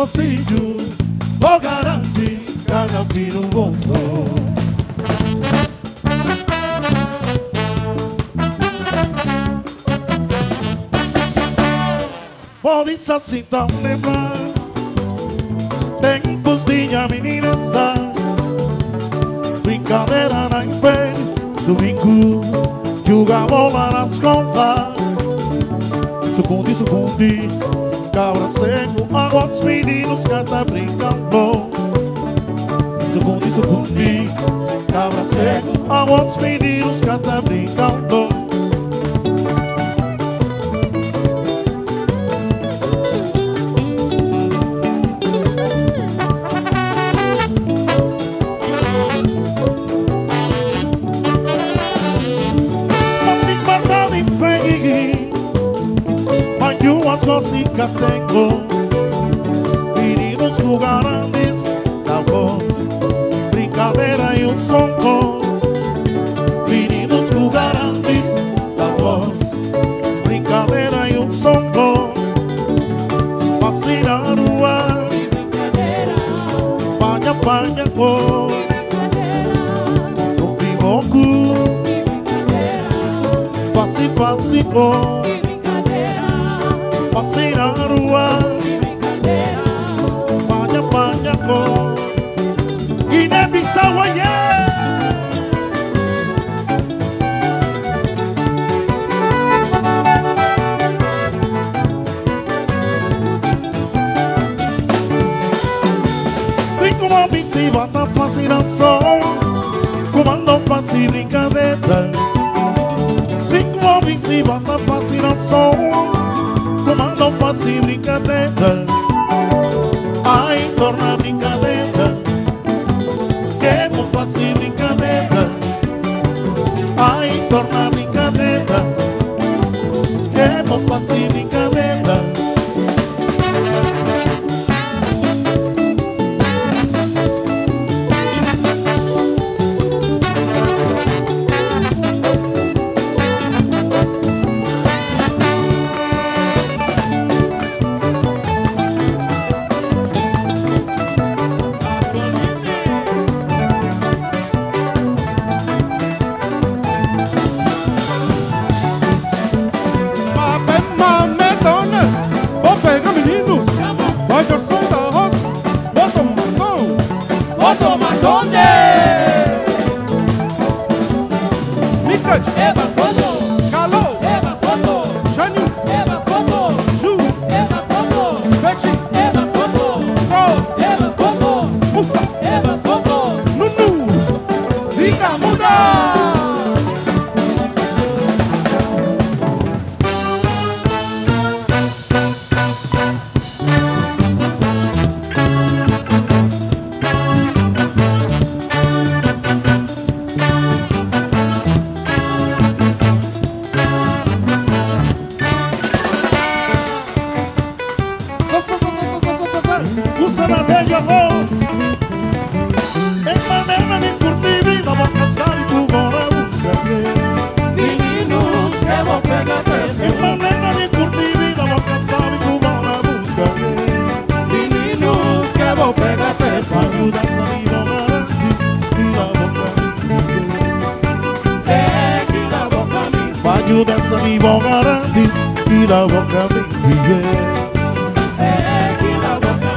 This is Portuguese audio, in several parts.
bolsillo, vos garantis, cada filho no bolso. Pode assim tão lembrar tempos de menina está brincadeira na inferno, domingo jogar bola na escola. Sucundi, sucundi, cabra seco, agora os meninos cantam brincando. Sucundi, sucundi, cabra seco, agora os meninos cantam brincando. Músicas tengo, meninos jugarandes, la voz, brincadeira e sonco. Meninos jugarandes, la voz, brincadeira e sonco. Passear a rua, panha, panha, cor, no pivoco, passe, passe, cor. Passear a rua, panha, panha, cor, Guiné-Bissau, yeah! Cinco homens se bata fascinação, comando fácil brincadeira. Cinco homens se bata fascinação, comando fácil brincadeira. Ai, torna brincadeira, que não fácil brincadeira. Ai, torna brincadeira, que não fácil brincadeira. Dança de bom garantes que na boca vem viver. É que na boca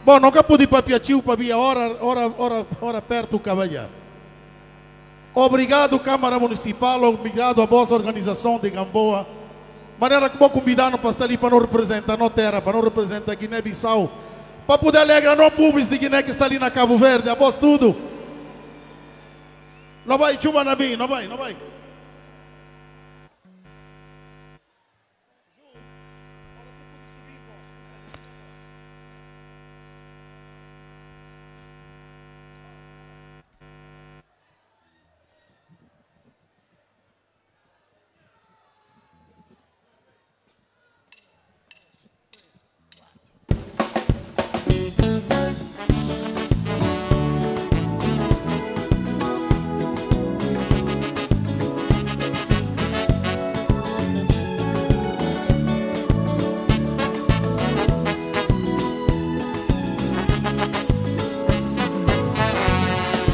Bom, nunca pude para Piatiu, para vir hora perto do cavalhar. Obrigado, Câmara Municipal, obrigado a vossa organização de Gamboa. Maneira que vou convidar para estar ali para não representar a terra, para não representar Guiné-Bissau, para poder alegrar o público de Guiné que está ali na Cabo Verde, a voz tudo. Não vai, chuva na bim, não vai.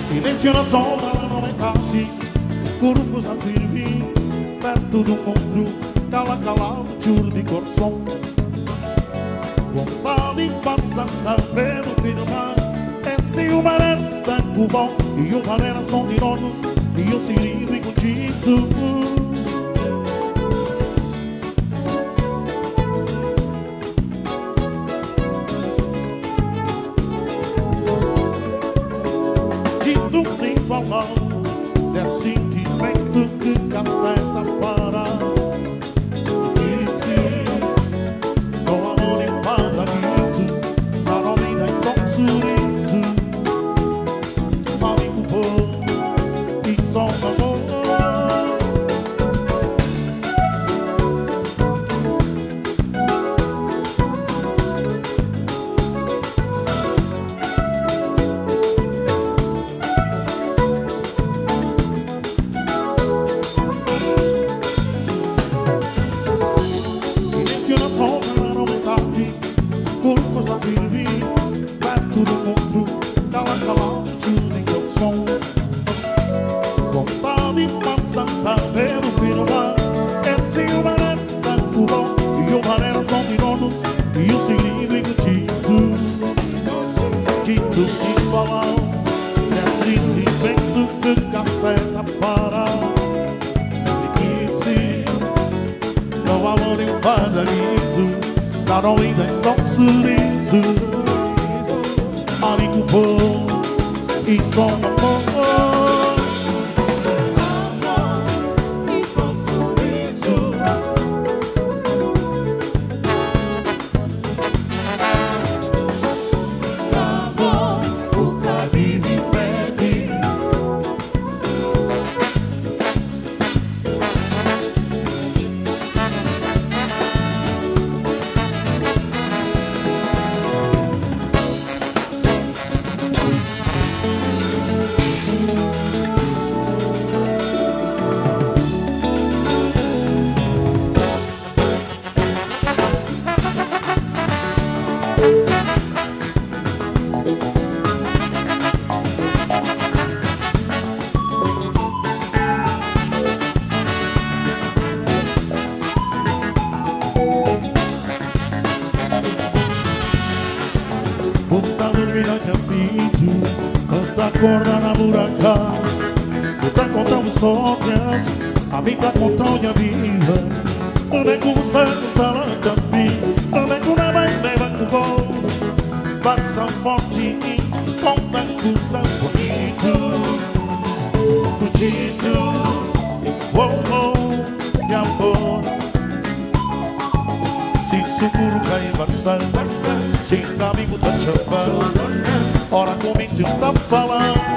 Silêncio na sombra, não é tarde, corpos a firme, perto do encontro, calado, churro de coração. Vontade passa a ver o firmar, esse o maré está com bom, e o maré são de nós, e o sirido e contigo. É sentimento que caceta para esse com amor e paraíso, para o vida e só um sorriso, amigo bom e só um amor. Amigo bom e só um amor. Acorda na buracas, tu tá contando histórias, a mim tá contando a vida. O nego está lá também, o nego não vai levar com bom, passa forte e conta coisa bonito, bonito, oh, de amor. Se seguro cai embaçado, se amigo tá chamando, ora comigo tá falando.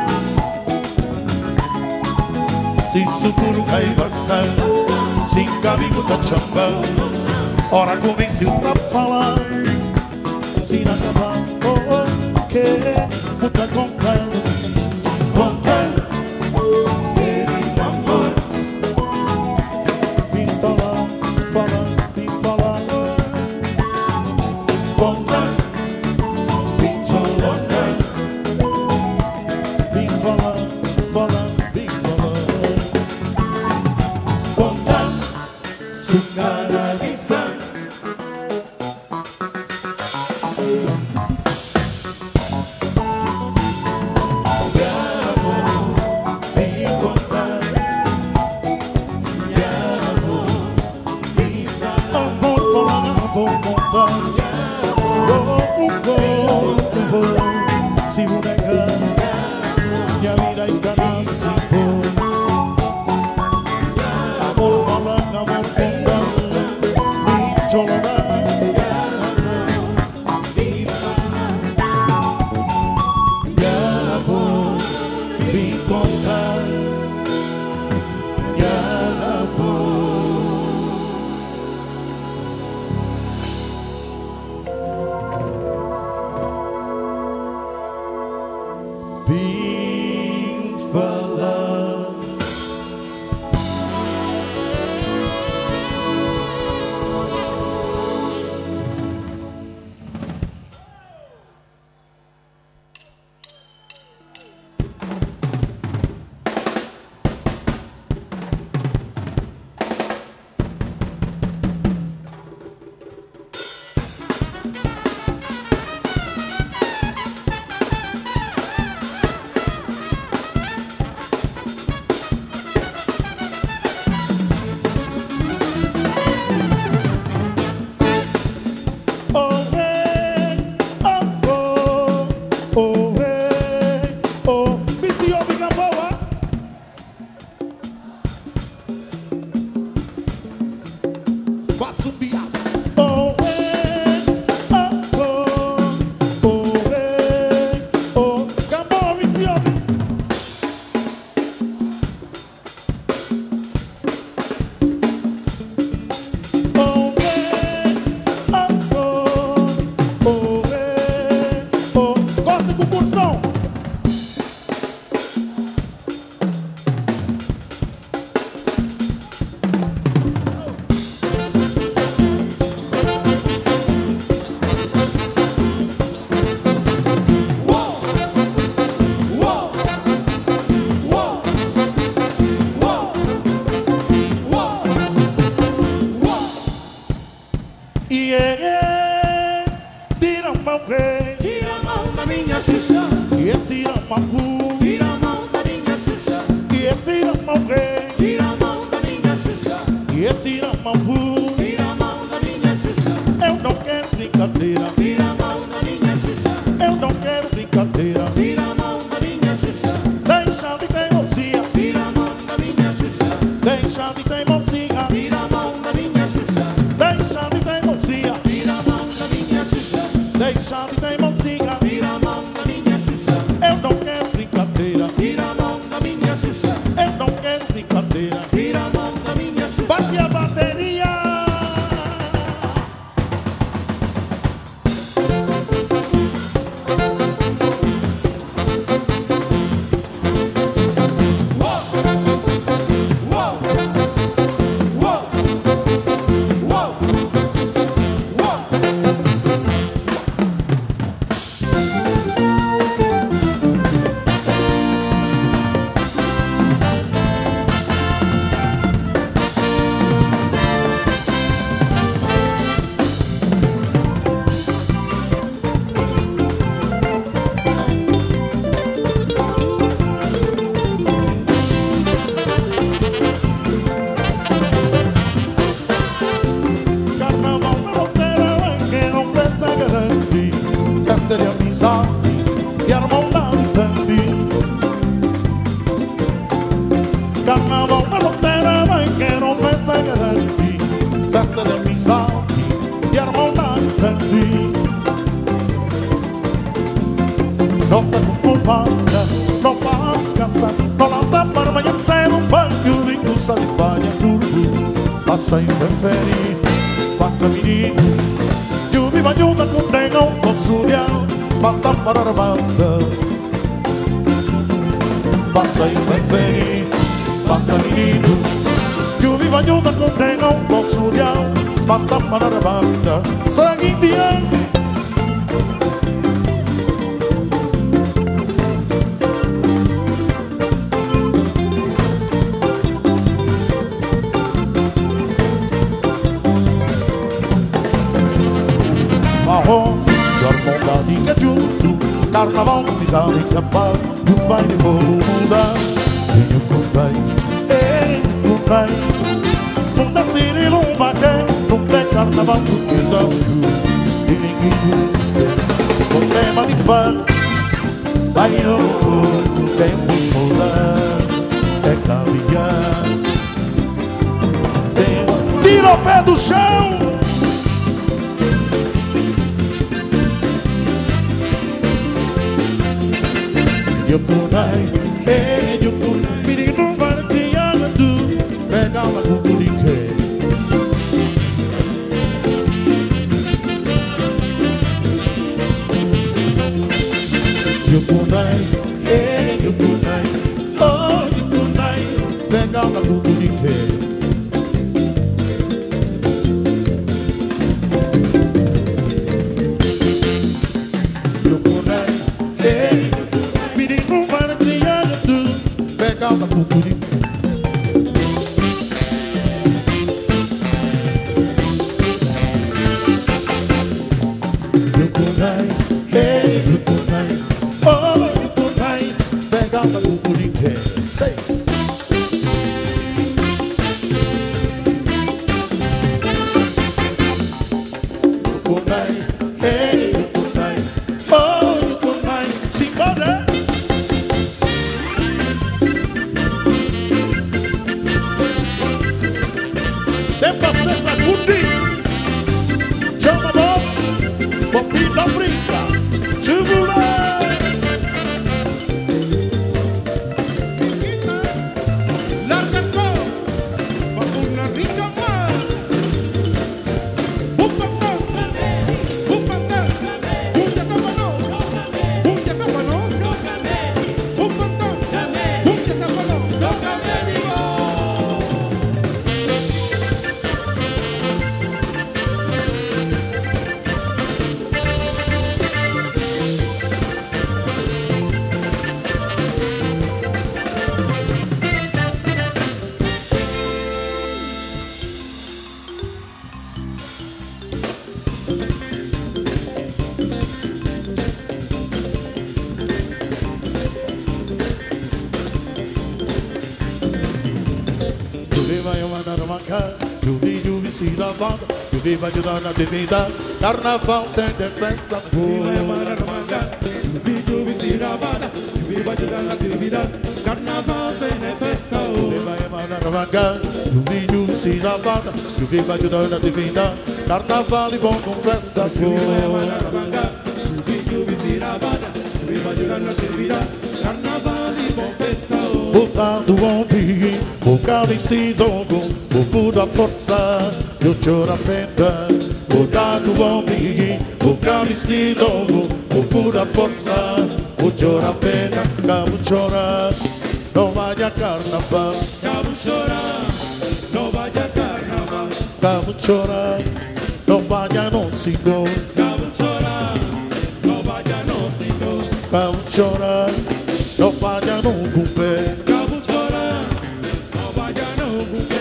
Se seguro cai embaçado, se amigo tá chamando, ora comigo tá falando. Se não acabar, oh, que tá contando, contando. mão rei. Tira a mão da minha Xuxa. E tira a mão. Tira a mão da minha Xuxa. E tira a mão rei. Tira a mão da minha Xuxa. E tira a mão. Tira a mão da minha Xuxa. Eu não quero brincadeira. Tira a mão da minha Xuxa. Eu não quero brincadeira. Tira a mão da minha Xuxa. Deixa de teimosia. Tira a mão da minha Xuxa. Deixa de teimosia. Tira a mão da minha Xuxa. Deixa de teimosia. Tira a mão da minha Xuxa. Deixa de teimosia. Tira a mão da minha Xuxa. Eu não quero brincadeira. Tira a mão da minha Xuxa. Eu não quero brincadeira. Tira a mão da minha Xuxa. Bate a bateria. Carnaval na fronteira que não presta grande. Festa de amizade e harmonia também. Carnaval na fronteira que não presta grande. Festa de amizade e harmonia também. Nota com pasca, não pasca, não lata para amanhecer no banho de cruz de palha turbo. Passa em prefere, vaca menino, eu me ajuda com negão, posso olhar, mata para a banda. Passa em prefere, vaca menino, eu me ajuda com negão, posso olhar, mata para a banda. Sangue indiano. Arroz, dormondade que junto, carnaval, pisar e capar, o baile vou mudar. Venho com pai, não dá cirilo, um bagué, não tem carnaval, porque dá o ju. E ninguém com tema de fã, vai no temos mudar, é caminhar. Tira o pé do chão. Yokunai, yokunai, menino vai criando tu, pega uma cucurique. Yokunai, yokunai, oh yokunai, pega uma cucurique. Calma, cucuri. Yukunai, ei, Yukunai, oh, Yukunai, pega uma cucuri que sei. Yukunai, ei, Yukunai, oh, Yukunai, simbora. Você sacude, chama a voz, Bobi não brinca, segura. Larga todo, vamos na rica mais. Bucatã, bucatã, bunha cabanão, bunha cabanão, bucatã, bunha cabanão, toca menino. se lavando, que viva ajudando a divindade. Carnaval tem de festa boa. Viva ajudando a atividade, carnaval tem de festa hoje. Viva emanar o vinho se lavada, que viva ajudando a divindade. Carnaval e bom com festa boa. Viva ajudando a atividade, carnaval e bom festa hoje. Botando o ombrinho, boca vestido, o pura força, eu choro a pena. Botando o ombrinho, boca vestido, o pura força, eu choro a pena. Cabo chora, não vaya carnaval. Cabo chorar, não vai a carnaval. Cabo chora, não vaya no singo. Cabo chorar, não vai a não sinto. Cabo chora, não vaya no buffet. Cabo chorar, não vai a não buffet.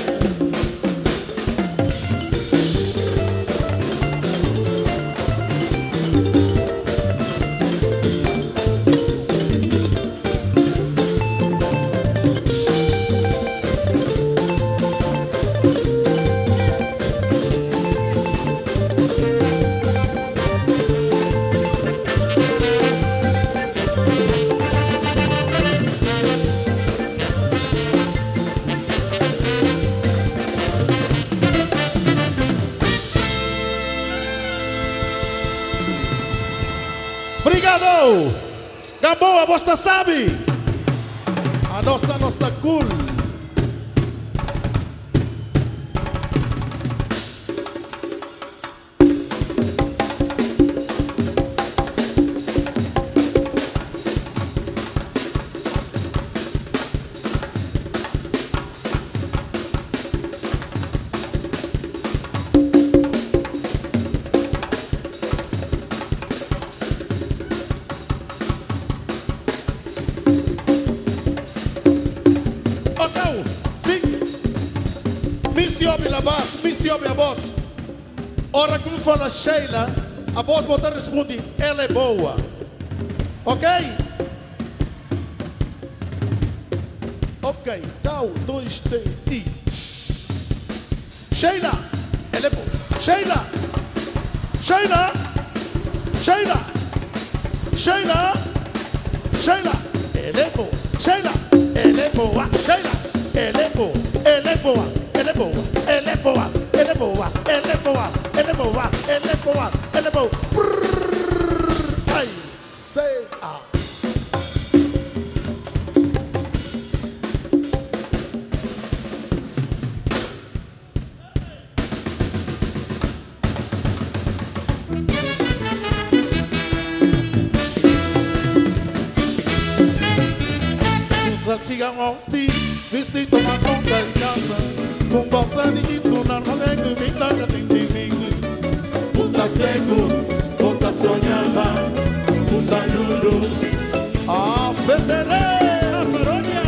Obrigado! Gamboa, você sabe? A nossa cool. A voz. Ora, como fala Sheila, a voz botar responde, ela é boa. Ok? Ok, então, 2, 3 e... Sheila, ela é boa. Sheila, Sheila, Sheila, Sheila, Sheila, ela é boa. Sheila, ela é boa. Sheila, ela é boa. Ela é boa. Ela é boa. Ela é boa. Ela é boa, ela é boa, ela é boa, ela é boa, ela é boa. Ai, sei. Siga ontem, vestido toma conta de casa, com bolsa de quinto na roda que me dá que tem de mim. Puta seco, puta sonhava, puta nudo, a federera, paródia.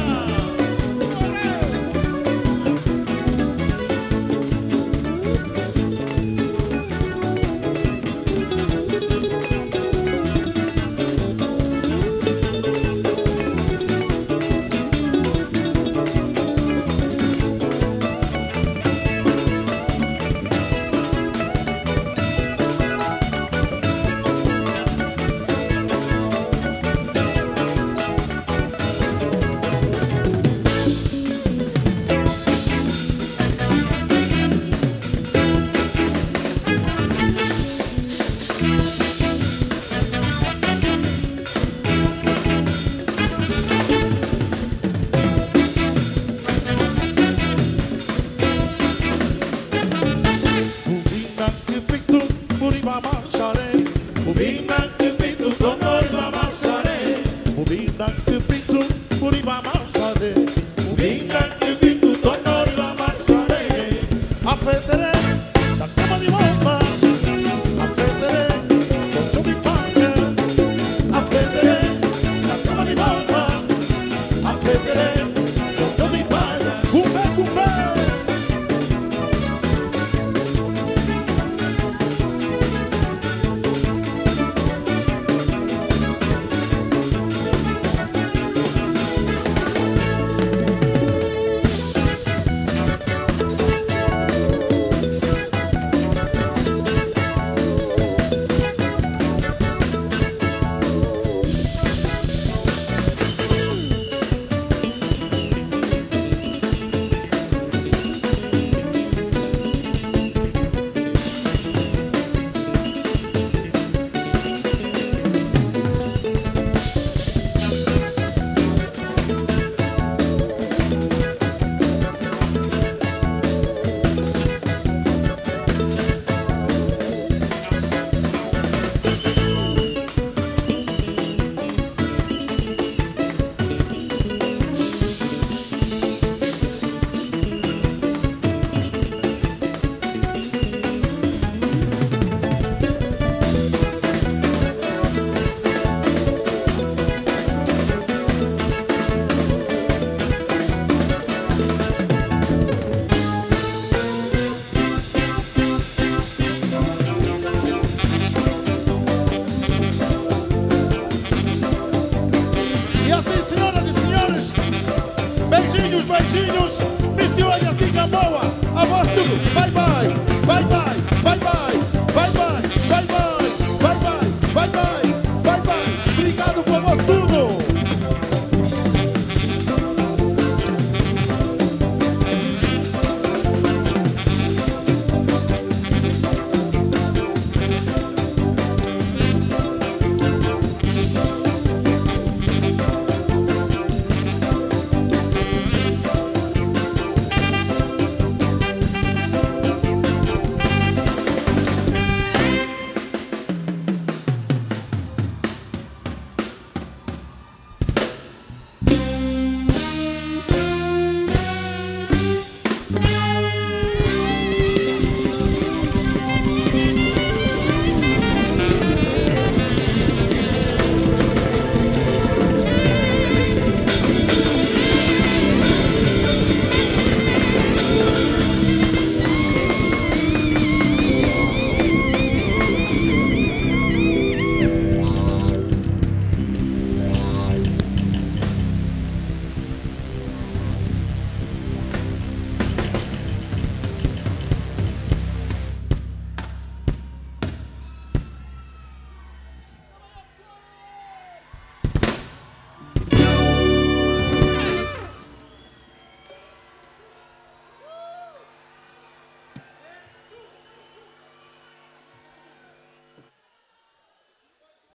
beijinhos. Miss Olha assim, boa. A voz tudo. Bye, bye. Bye, bye. Bye, bye. Bye, bye. Bye, bye. Bye, bye. Bye, bye.